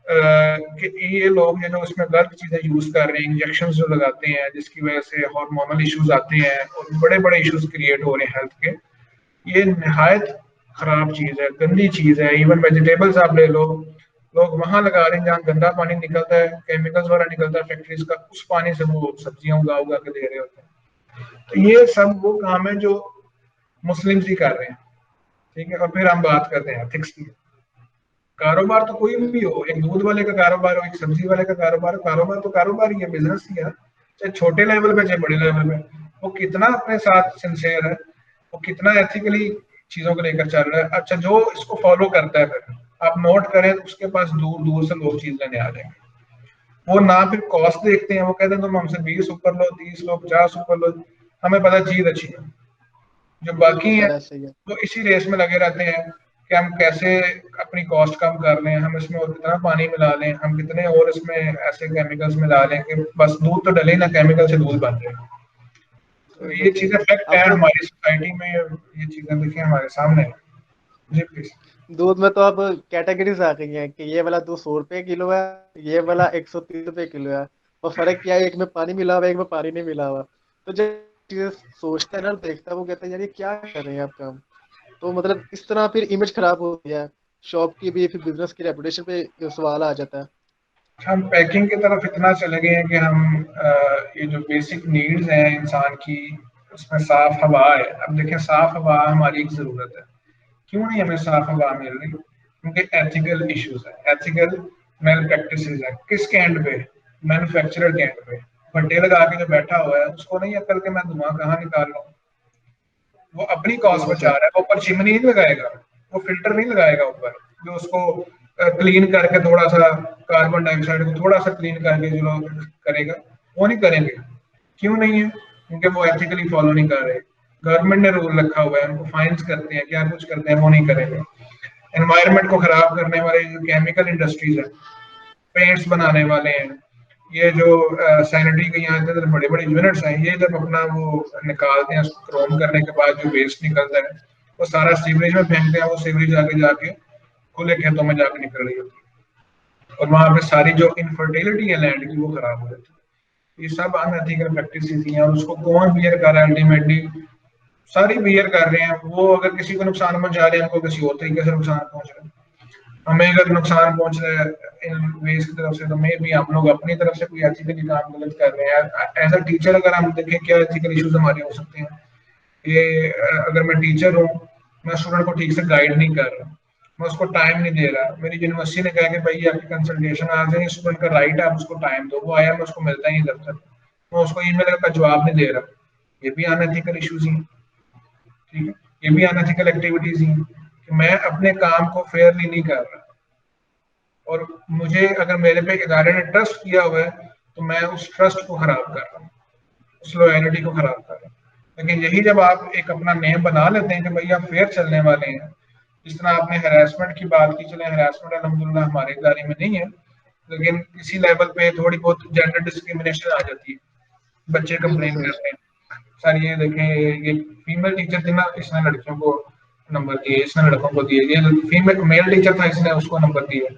Speaker 2: कि ये लोग जो उसमें गलत चीजें यूज कर रहे हैं, इंजेक्शन जो लगाते हैं जिसकी वजह से हार्मोनल इश्यूज आते हैं और बड़े बड़े इश्यूज क्रिएट हो रहे हैं हेल्थ के। ये नहायत खराब चीज है, गंदी चीज है। इवन वेजिटेबल्स आप ले लो, लोग वहां लगा रहे हैं जहाँ गंदा पानी निकलता है, केमिकल्स वाला निकलता है फैक्ट्रीज का, उस पानी से वो सब्जियां उगा उगा के दे रहे होते हैं। तो ये सब वो काम है जो मुस्लिम ही कर रहे हैं। ठीक है, और फिर हम बात करते हैं एथिक्स की। कारोबार तो कोई भी हो, एक दूध वाले का कारोबार हो, एक सब्जी वाले का कारोबार हो, कारोबार तो कारोबार ही है, बिजनेस ही है, चाहे छोटे लेवल पे चाहे बड़े लेवल पे। वो कितना अपने साथ सिंसियर है, वो कितना एथिकली चीजों को लेकर चल रहा है। अच्छा, जो इसको फॉलो करता है फिर आप नोट करें, उसके पास दूर दूर से लोग चीज लेने आ जाएंगे। वो ना फिर कॉस्ट देखते हैं, वो कहते हैं तुम हमसे 20 ऊपर लो, 30 लो, 50 ऊपर लो, हमें पता चीज अच्छी है। जो बाकी
Speaker 3: बिल्कुल
Speaker 2: है
Speaker 3: सर, ऐसे ही है।
Speaker 2: वो इसी रेस में लगे रहते हैं कि हम कैसे अपनी कॉस्ट कम कर लें, हम इसमें और कितना पानी मिला लें, हम कितने और इसमें ऐसे केमिकल्स मिला लें कि बस दूध तो डले ना, केमिकल से दूध बन जाए। तो ये
Speaker 3: बिल्कुल।
Speaker 2: चीजें फैक्ट है
Speaker 3: अब तो
Speaker 2: हमारी सोसाइटी में, ये चीजें देखिए हमारे सामने है। जी प्लीज।
Speaker 3: दूध में तो अब कैटेगरीज आ गई हैं कि ये वाला दूध 100 रुपए किलो है, ये वाला 130 रुपए किलो है। और फर्क क्या है, एक में पानी मिला हुआ है, एक में पानी नहीं मिला हुआ। तो जब चीजें सोचता है ना, देखता है, वो कहता है यार ये क्या कर रहे हैं आप काम। तो मतलब इस तरह फिर इमेज खराब होती है शॉप की भी, फिर बिजनेस की रेपुटेशन पे सवाल आ जाता है।
Speaker 2: हम पैकिंग की तरफ इतना चले गए हैं कि हम ये जो बेसिक नीड्स हैं इंसान की, उसमें साफ हवा है। अब देखें, साफ हवा हमारी एक जरूरत है। क्यों नहीं हमें साफ हवा मिल रही? क्योंकि एथिकल इश्यूज है, एथिकल मेल प्रैक्टिसेस है। किसके एंड पे? मैन्युफैक्चरर के एंड पे। भट्टे लगा के जो बैठा हुआ है उसको नहीं अकल के मैं धुआं कहाँ निकाल रहा हूँ। वो अपनी कॉस्ट
Speaker 3: बिल्कुल
Speaker 2: बचा
Speaker 3: सर।
Speaker 2: रहा है, वो ऊपर चिमनी नहीं लगाएगा, वो फिल्टर नहीं लगाएगा ऊपर जो उसको क्लीन करके थोड़ा सा कार्बन डाइऑक्साइड को थोड़ा सा क्लीन करके जो लोग करेगा, वो नहीं करेंगे। क्यों नहीं है? क्योंकि वो एथिकली फॉलो नहीं कर रहे। गवर्नमेंट ने रूल रखा हुआ है, उनको फाइन्स करते हैं, क्या कुछ करते हैं, वो नहीं करेंगे। एनवायरनमेंट को खराब करने वाले जो केमिकल इंडस्ट्रीज है, पेंट्स बनाने वाले हैं, ये जो सैनिटरी के यहाँ इतने बड़े बड़े यूनिट्स हैं, ये जब अपना वो निकालते हैं, उसको क्रोम करने के बाद जो वेस्ट निकलता है वो सारा सीवरेज में फेंकते हैं। वो सीवरेज आगे जाके खुले खेतों में जाके निकल रही होती है और वहां पे सारी जो इनफर्टिलिटी है लैंड की वो खराब हो जाती है। ये सब अनएथिकल प्रैक्टिसेस ही हैं और उसको कौन बियर कर रहा है? अल्टीमेटली सारी बियर कर रहे हैं। वो अगर किसी को नुकसान पहुंचा रहे हैं, हमको किसी और तरीके से नुकसान पहुंच रहा है। हमें अगर नुकसान पहुंच रहा है इन वेज की तरफ से, तो मे भी हम लोग अपनी तरफ से कोई एथिकली काम गलत कर रहे हैं। एज अ टीचर अगर हम देखें क्या एथिकल इश्यूज हमारे हो सकते हैं, ये अगर मैं टीचर हूँ, मैं स्टूडेंट को ठीक से गाइड नहीं कर रहा, मैं उसको टाइम नहीं दे रहा। मेरी यूनिवर्सिटी ने कहा कि भाई ये आपकी कंसल्टेशन आ जाए, स्टूडेंट का राइट है, आप उसको टाइम दो। वो आया, मैं उसको मिलता ही नहीं दफ्तर, मैं उसको ईमेल का जवाब नहीं दे रहा। ये भी अनएथिकल इश्यूज ही हैं। ठीक है, ये भी अनएथिकल एक्टिविटीज ही हैं कि मैं अपने काम को फेयरली नहीं कर रहा। और मुझे अगर मेरे पे इदारे ने ट्रस्ट किया हुआ है तो मैं उस ट्रस्ट को खराब कर रहा हूँ, उस लॉयलिटी को खराब कर रहा हूँ। लेकिन यही जब आप एक अपना नेम बना लेते हैं कि भाई आप फेयर चलने वाले हैं, जिस तरह आपने हरासमेंट की बात की, चले हरासमेंट अल्हम्दुलिल्लाह हमारे इदारे में नहीं है, लेकिन किसी लेवल पे थोड़ी बहुत जेंडर डिस्क्रिमिनेशन आ जाती है। बच्चे
Speaker 3: बिल्कुल
Speaker 2: कंप्लेन
Speaker 3: सर।
Speaker 2: करते हैं, सर ये देखें ये फीमेल टीचर थी ना, इसने लड़कियों को नंबर दिए, इसने लड़कों को दिए। ये फीमेल मेल टीचर था, इसने उसको नंबर दिए।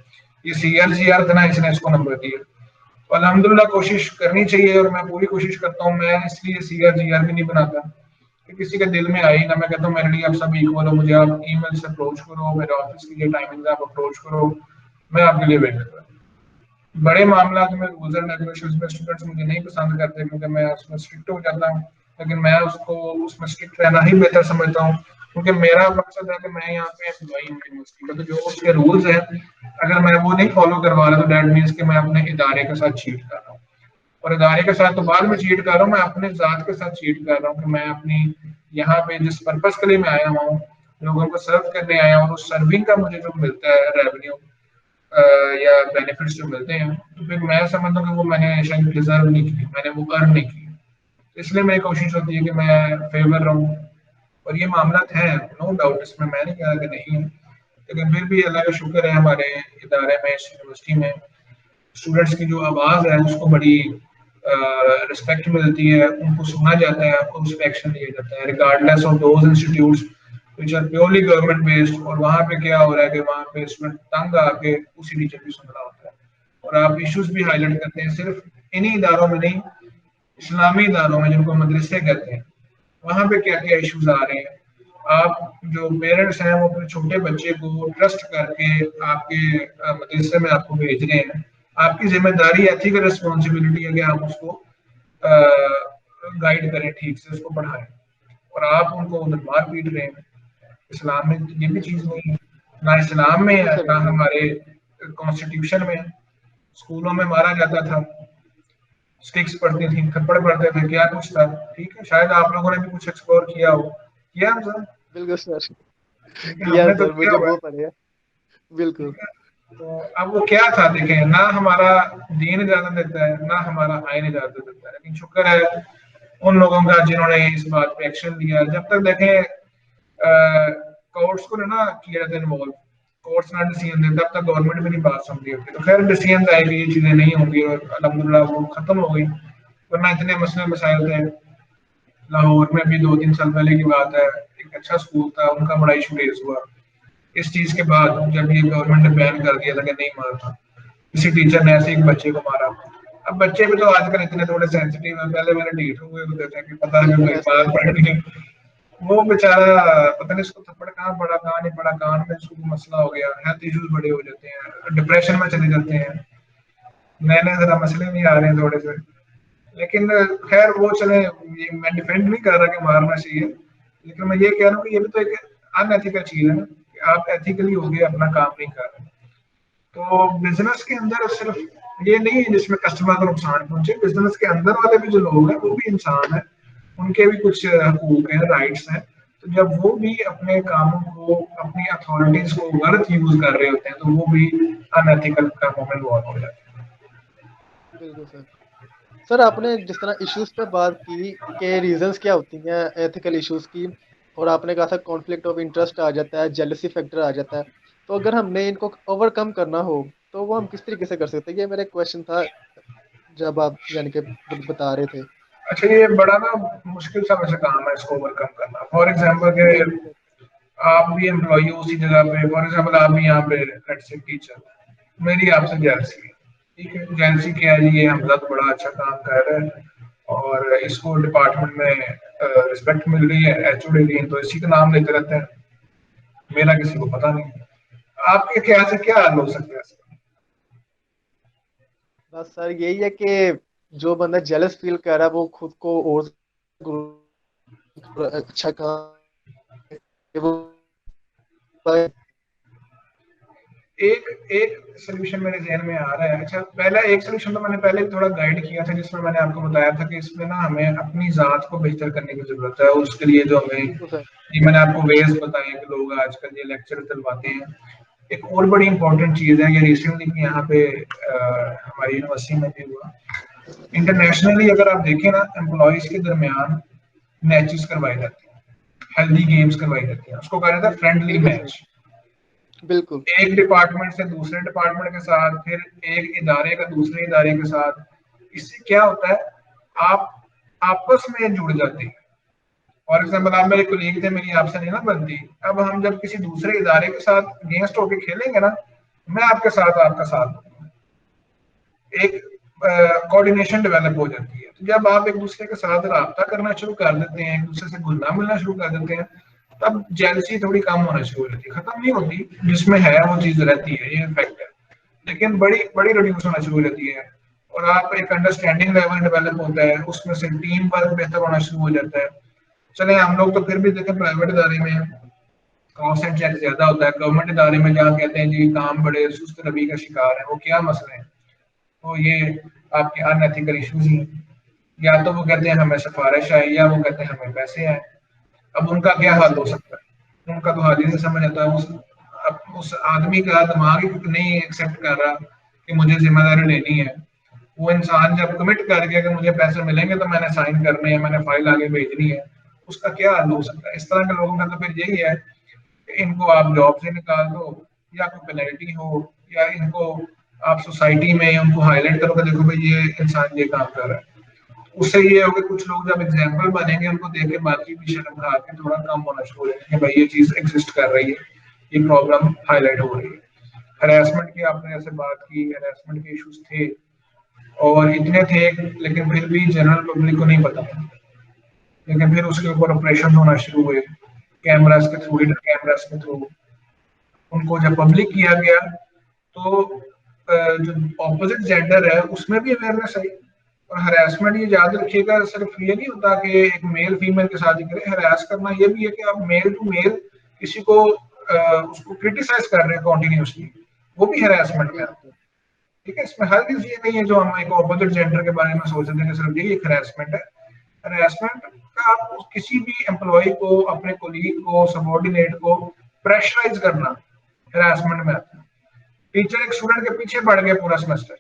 Speaker 2: ये CR था ना, इसने इसको नंबर दिए। तो अल्हम्दुलिल्लाह कोशिश करनी चाहिए और मैं पूरी कोशिश करता हूँ। मैं इसलिए CR भी नहीं बनाता कि किसी के दिल में आई ना। मैं कहता हूँ मेरे लिए आप सब इक्वल हो, मुझे आप ईमेल से अप्रोच करो, मेरे ऑफिस की जो टाइमिंग है आप अप्रोच करो, मैं आपके लिए अवेलेबल हूँ। बड़े मामला में रूल्स एंड रेगुलेशंस में स्टूडेंट्स मुझे नहीं पसंद करते क्योंकि मैं उसमें स्ट्रिक्ट हो जाता हूँ। लेकिन मैं उसको उसमें स्ट्रिक्ट रहना ही बेहतर समझता हूँ, क्योंकि मेरा मकसद है कि मैं यहाँ पे एम्प्लॉई हूँ यूनिवर्सिटी का, तो जो उसके रूल्स हैं अगर मैं वो नहीं फॉलो करवा रहा तो दैट मीन्स कि मैं अपने इदारे के साथ चीट कर रहा हूँ। और इदारे के साथ तो बाद में चीट कर रहा हूँ, मैं अपने जात के साथ चीट कर रहा हूँ कि मैं अपनी यहाँ पे जिस पर्पज के लिए मैं आया हुआ हूँ, लोगों को सर्व करने आया हूँ, उस सर्विंग का मुझे जो मिलता है रेवेन्यू या बेनिफिट्स जो मिलते हैं, तो फिर मैं समझता हूँ कि वो मैंने शायद डिजर्व नहीं की, मैंने वो अर्न नहीं की। तो इसलिए मेरी कोशिश होती है कि मैं फेवर रहूँ। और ये मामला है, नो डाउट, इसमें मैं नहीं कहा कि नहीं है, लेकिन फिर भी अल्लाह का शुक्र है हमारे इदारे में, इस यूनिवर्सिटी में स्टूडेंट्स की जो आवाज़ है उसको बड़ी रिस्पेक्ट मिलती है, उनको सुना जाता है और उस पर एक्शन लिया जाता है regardless of those institutes which are purely government based. और वहाँ पे क्या हो रहा है कि वहाँ पे स्टूडेंट तंग आके उसी टीचर की सुन रहा होता है। और आप इश्यूज भी हाईलाइट करते हैं, सिर्फ इन्हीं इदारों में नहीं, इस्लामी इदारों में जिनको मदरसे कहते हैं, वहाँ पे क्या क्या इश्यूज आ रहे हैं। आप जो पेरेंट्स हैं वो अपने छोटे बच्चे को ट्रस्ट करके आपके मदरसे में आपको भेज रहे हैं, आपकी जिम्मेदारी एथिकल रिस्पॉन्सिबिलिटी है कि आप उसको गाइड करें, ठीक से उसको पढ़ाएं। और आप उनको उधर मार पीट रहे हैं, इस्लाम में ये भी चीज नहीं है, ना इस्लाम में
Speaker 3: बिल्कुल
Speaker 2: है
Speaker 3: सर,
Speaker 2: ना
Speaker 3: बिल्कुल।
Speaker 2: हमारे कॉन्स्टिट्यूशन में। स्कूलों में मारा जाता था, स्टिक्स पड़ती थी, थप्पड़ पड़ते थे, क्या कुछ था। ठीक है, शायद आप लोगों ने भी कुछ एक्सप्लोर किया हो, किया हमसे।
Speaker 3: बिल्कुल सर,
Speaker 2: ठीक है,
Speaker 3: किया
Speaker 2: हमने तो
Speaker 3: सर,
Speaker 2: किया
Speaker 3: मुझे
Speaker 2: हुआ है।
Speaker 3: वो पड़े है। बिल्कुल।
Speaker 2: ठीक है, तो अब वो क्या था, देखें, ना हमारा दीन इजाजत देता है ना हमारा आइन इजाजत देता है, लेकिन शुक्र है उन लोगों का जिन्होंने इस बात पे एक्शन लिया। जब तक देखें कोर्ट्स को ना किया जाता है इन्वॉल्व, कोर्ट्स ना डिसीजन दें, तब तक गवर्नमेंट भी नहीं बात सुन रही होती। तो खैर डिसीजन आएगी, ये चीजें नहीं होंगी और अल्हम्दुलिल्लाह वो खत्म हो गई, वरना इतने मसले मसाइल थे। लाहौर में भी 2-3 साल पहले की बात है, एक अच्छा स्कूल था, उनका बड़ा इशू रेज हुआ इस चीज के बाद, जब ये गवर्नमेंट ने बैन कर दिया था कि नहीं मारना, किसी टीचर ने ऐसे एक बच्चे को मारा। अब बच्चे भी तो आजकल इतने थोड़े सेंसिटिव हैं, पहले मैंने ढीठ हुए होते थे कि पता है कोई
Speaker 3: ऐसा
Speaker 2: मार
Speaker 3: है।
Speaker 2: पड़नी है। वो बेचारा पता नहीं उसको थप्पड़ कहाँ पड़ा कहाँ नहीं पड़ा, कान में उसको मसला हो गया, हेल्थ इश्यूज बड़े हो जाते हैं, डिप्रेशन में चले जाते हैं, नए नए जरा मसले भी आ रहे हैं थोड़े से। लेकिन खैर वो चले, ये मैं डिफेंड नहीं कर रहा कि मारना चाहिए, लेकिन मैं ये कह रहा हूँ कि ये भी तो एक अनएथिकल चीज है ना, कि आप एथिकली हो गए अपना काम नहीं कर रहे। तो बिजनेस के अंदर सिर्फ ये नहीं है जिसमें कस्टमर को नुकसान पहुंचे, बिजनेस के अंदर वाले भी जो लोग हैं वो भी इंसान है, उनके भी कुछ हकूक हैं, राइट्स हैं। तो जब वो भी अपने कामों को, अपनी अथॉरिटीज को गलत यूज कर रहे होते हैं, तो वो भी अनएथिकल कामों में इन्वॉल्व हो जाते हैं।
Speaker 3: बिल्कुल सर। सर, आपने जिस तरह इश्यूज पे बात की कि रीजंस क्या होती हैं एथिकल इश्यूज की, और आपने कहा था कॉन्फ्लिक्ट ऑफ इंटरेस्ट आ जाता है, जेलसी फैक्टर आ जाता है, तो अगर हमने इनको ओवरकम करना हो तो वो हम किस तरीके से कर सकते हैं? ये मेरा क्वेश्चन था जब आप यानी कि बता रहे थे।
Speaker 2: अच्छा, ये बड़ा ना मुश्किल सा वैसे काम है इसको ओवरकम करना। फॉर एग्जाम्पल के
Speaker 3: बिल्कुल सर।
Speaker 2: आप भी एम्प्लॉई हो उसी जगह पे, फॉर एग्जाम्पल आप भी यहाँ पे लेट्स से टीचर, मेरी आपसे जेलसी है। ठीक है, जेलसी क्या है जी, ये हमजा तो बड़ा अच्छा काम कर रहा है और इसको डिपार्टमेंट में रिस्पेक्ट मिल रही है, एचओडी डी तो इसी का नाम लेते रहते हैं, मेरा किसी को पता नहीं। आपके ख्याल से क्या हल हो सकता है इसका?
Speaker 3: बस सर यही है कि जो बंदा जेलस फील कर रहा है वो खुद को और अच्छा काम वो।
Speaker 2: एक एक सोल्यूशन मेरे जहन में आ रहा है। अच्छा, पहला एक सोल्यूशन तो मैंने पहले भी थोड़ा गाइड किया था, जिसमें मैंने आपको बताया था कि इसमें ना हमें अपनी जात को बेहतर करने की जरूरत है, और उसके लिए जो हमें,
Speaker 3: बिल्कुल सर।
Speaker 2: ये मैंने आपको वेज बताए कि लोग आजकल ये लेक्चर दिलवाते हैं। एक और बड़ी इंपॉर्टेंट चीज है, ये रिसेंटली यहाँ पे हमारी यूनिवर्सिटी में भी हुआ, इंटरनेशनली अगर आप देखें ना, एम्प्लॉयज के दरमियान मैचेस करवाए जाते हैं, हेल्दी गेम्स करवाई जाती हैं, उसको कहा जाता है फ्रेंडली
Speaker 3: बिल्कुल सर।
Speaker 2: मैच।
Speaker 3: बिल्कुल।
Speaker 2: एक डिपार्टमेंट से दूसरे डिपार्टमेंट के साथ, फिर एक इदारे का दूसरे इदारे के साथ। इससे क्या होता है, आप आपस में जुड़ जाते हैं। फॉर
Speaker 3: बिल्कुल
Speaker 2: एग्जाम्पल
Speaker 3: सर।
Speaker 2: आप मेरे कोलीग थे, मेरी आपसे नहीं ना बनती, अब हम जब किसी दूसरे इदारे के साथ अगेंस्ट होकर खेलेंगे ना, मैं आपके साथ आपका साथ दूंगा, एक कोऑर्डिनेशन डेवलप हो जाती है। तो जब आप एक दूसरे के साथ राब्ता करना शुरू कर देते हैं, एक दूसरे से घुलना मिलना शुरू कर देते हैं, तब जेलसी थोड़ी कम होना शुरू हो जाती है, खत्म नहीं होती, जिसमें है वो चीज रहती है, ये फैक्ट है, लेकिन बड़ी बड़ी रिड्यूस होना शुरू हो जाती है। और आप एक अंडरस्टैंडिंग लेवल डेवलप होता है, उसमें से टीम वर्क बेहतर होना शुरू हो जाता है। चले हम लोग तो फिर भी देखें प्राइवेट इदारे में कॉस्ट एंड चेक ज्यादा होता है, गवर्नमेंट इदारे में जहाँ कहते हैं जी काम बड़े सुस्त रवि का शिकार है, वो क्या मसले हैं, तो ये आपके अनएथिकल इश्यूज ही हैं। या तो वो कहते हैं हमें सिफारिश है, या वो कहते हैं हमें पैसे हैं। अब उनका क्या
Speaker 3: बिल्कुल
Speaker 2: हाल हो
Speaker 3: सर।
Speaker 2: सकता है, उनका तो हाल ही नहीं समझ आता है। उस आदमी का दिमाग ही नहीं एक्सेप्ट कर रहा कि मुझे जिम्मेदारी लेनी है। वो इंसान जब कमिट कर गया कि मुझे पैसे मिलेंगे तो मैंने साइन करने हैं, मैंने फाइल आगे भेजनी है, उसका क्या हाल हो सकता है? इस तरह के लोगों का तो फिर यही है कि इनको आप जॉब से निकाल दो, या कोई पेनल्टी हो, या इनको आप सोसाइटी में उनको हाईलाइट करो कि देखो भाई ये इंसान ये काम कर रहा है। उससे ये होगा कुछ लोग जब एग्जाम्पल बनेंगे उनको देख के बाकी भी शर्म खा के थोड़ा कम होना शुरू हो जाएंगे कि भाई ये चीज एग्जिस्ट कर रही है, ये प्रॉब्लम हाईलाइट हो रही है। हरासमेंट की आपने ऐसे बात की, हरासमेंट के इश्यूज थे और इतने थे, लेकिन फिर भी जनरल पब्लिक को नहीं पता था। लेकिन फिर उसके ऊपर ऑपरेशन होना शुरू हुए, कैमरास के थ्रू, हिडन कैमरास के थ्रू उनको जब पब्लिक किया गया तो जो ऑपोजिट जेंडर है उसमें भी अवेयरनेस आई। और हरासमेंट ये याद रखिएगा, सिर्फ ये नहीं होता कि एक मेल फीमेल के साथ ही करे, हरास करना ये भी है कि आप मेल टू मेल किसी को उसको क्रिटिसाइज कर रहे हैं कॉन्टिन्यूसली, वो भी हरासमेंट में आता है। ठीक है, इसमें हर चीज ये नहीं है जो हम एक ऑपोजिट जेंडर के बारे में सोच रहे हैं सिर्फ यही एक हरासमेंट है। हरासमेंट का आप किसी भी एम्प्लॉय को, अपने कोलीग को, सबॉर्डिनेट को प्रेशराइज करना हरासमेंट में आता है। टीचर एक स्टूडेंट के पीछे पड़ गया पूरा सेमेस्टर,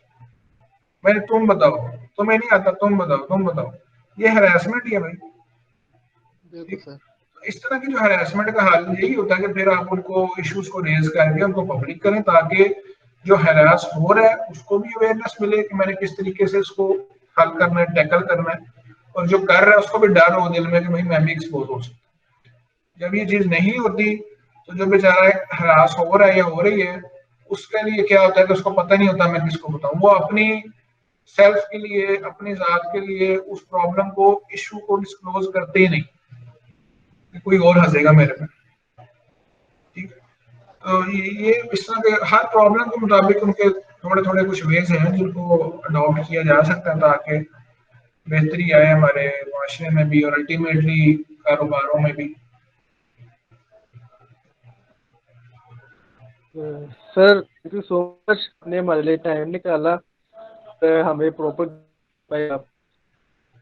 Speaker 2: मैंने तुम बताओ, तुम्हें नहीं आता, तुम बताओ, तुम बताओ, ये हरासमेंट ही है भाई।
Speaker 3: बिल्कुल सर।
Speaker 2: तो इस तरह की जो हरासमेंट का हाल यही होता है कि फिर आप उनको इश्यूज को रेज करके उनको पब्लिक करें ताकि जो हरास हो रहा है उसको भी अवेयरनेस मिले कि मैंने किस तरीके से इसको हल करना है, टैकल करना है, और जो कर रहा है उसको भी डर हो दिल में कि भाई मैं भी एक्सपोज हो सकता हूँ। जब ये चीज नहीं होती तो जो बेचारा हरास हो रहा है या हो रही है उसके लिए क्या होता है कि उसको पता नहीं होता मैं किसको बताऊं, वो अपनी सेल्फ के लिए, अपनी जात के लिए उस प्रॉब्लम को, इशू को डिस्क्लोज करते ही नहीं कि कोई और हंसेगा मेरे पे। ठीक है, तो ये इस तरह के हर प्रॉब्लम के मुताबिक उनके थोड़े थोड़े कुछ वेज हैं जिनको अडॉप्ट किया जा सकता है ताकि बेहतरी आए हमारे माशरे में भी और अल्टीमेटली कारोबारों में भी।
Speaker 3: Sir thank you so much, आपने हमारे लिए टाइम निकाला, हमें प्रॉपर,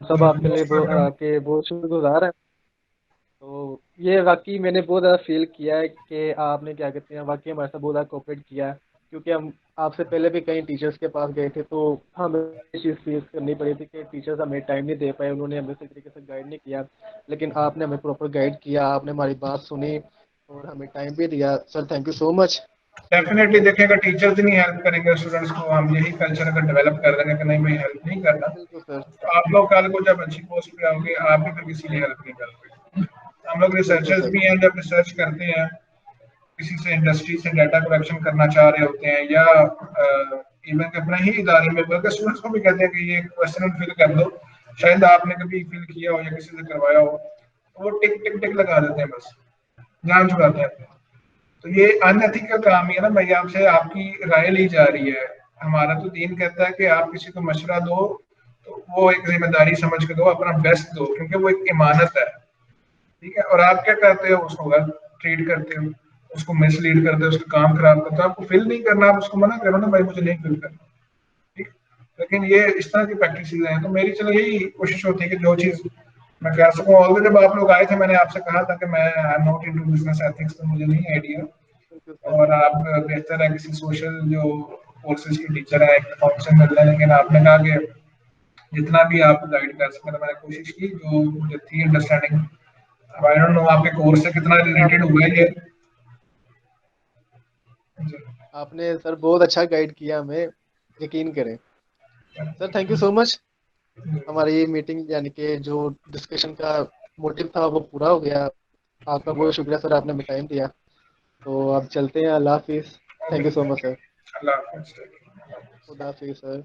Speaker 3: सब आपके लिए आपके बहुत शुक्रगुजार है। तो ये वाकई मैंने बहुत ज़्यादा फील किया है कि आपने क्या कहते हैं वाकई हमारे साथ बहुत ज़्यादा कोऑपरेट किया है, क्योंकि हम आपसे पहले भी कई टीचर्स के पास गए थे तो हमें ये चीज़ फेस करनी पड़ी थी कि टीचर्स हमें टाइम नहीं दे पाए, उन्होंने हमें सही तरीके से गाइड नहीं किया, लेकिन आपने हमें प्रॉपर गाइड किया, आपने हमारी बात सुनी और हमें टाइम भी दिया। Sir thank you so much.
Speaker 2: Definitely देखिए, अगर टीचर्स ही नहीं हेल्प करेंगे स्टूडेंट्स को, हम यही कल्चर अगर डेवलप कर देंगे कि नहीं भाई हेल्प नहीं करना,
Speaker 3: बिल्कुल सर।
Speaker 2: तो आप लोग कल को जब अच्छी पोस्ट पे आओगे आप भी फिर किसी की हेल्प नहीं करोगे। हम लोग
Speaker 3: बिल्कुल
Speaker 2: रिसर्चर्स
Speaker 3: सर।
Speaker 2: भी हैं, जब रिसर्च करते हैं किसी से इंडस्ट्री से डाटा कलेक्शन करना चाह रहे होते हैं या इवन अपने ही इदारे में, बल्कि स्टूडेंट्स को भी कहते हैं कि ये क्वेश्चन फिल कर दो, शायद आपने कभी फिल किया हो या किसी से करवाया हो, तो वो टिक टिक टिक लगा देते हैं, बस जान छुड़ाते हैं। तो ये अनएथिकल काम ही है ना भाई, आपसे आपकी राय ली जा रही है। हमारा तो दीन कहता है कि आप किसी को मशवरा दो तो वो एक जिम्मेदारी समझ के दो, अपना बेस्ट दो, क्योंकि वो एक इमानत है। ठीक है, और आप क्या करते हो, उसको गलत ट्रीट करते हो, उसको मिसलीड करते हो, उसका काम खराब करते हो। आपको फिल नहीं करना, आप उसको मना करो ना भाई मुझे नहीं फिल करना। ठीक, लेकिन ये इस तरह की प्रैक्टिस हैं। तो मेरी चलो यही कोशिश होती है कि जो चीज मैं कह सकूं, ऑलरेडी जब आप लोग आए थे मैंने आपसे कहा था कि मैं आई am not into business ethics, तो मुझे नहीं आइडिया,
Speaker 3: बिल्कुल सर।
Speaker 2: और आप बेहतर है किसी सोशल जो कोर्सेज की टीचर है एक फंक्शन मिल रहा है, लेकिन आपने कहा कि जितना भी आप गाइड कर सकें, तो मैंने कोशिश की जो मुझे थी अंडरस्टैंडिंग। अब आई डोंट नो आपके कोर्स से कितना रिलेटेड
Speaker 3: आपने
Speaker 2: हुआ है ये। जी,
Speaker 3: आपने सर बहुत अच्छा गाइड किया हमें, यकीन करें। Sir thank you so much. हमारी मीटिंग यानी कि जो डिस्कशन का मोटिव था वो पूरा हो गया। आपका बहुत शुक्रिया सर, आपने हमें टाइम दिया। तो अब चलते हैं, अल्लाह हाफिज। Thank you so much sir.
Speaker 2: अल्लाह हाफिज़।
Speaker 3: खुदा हाफिज सर।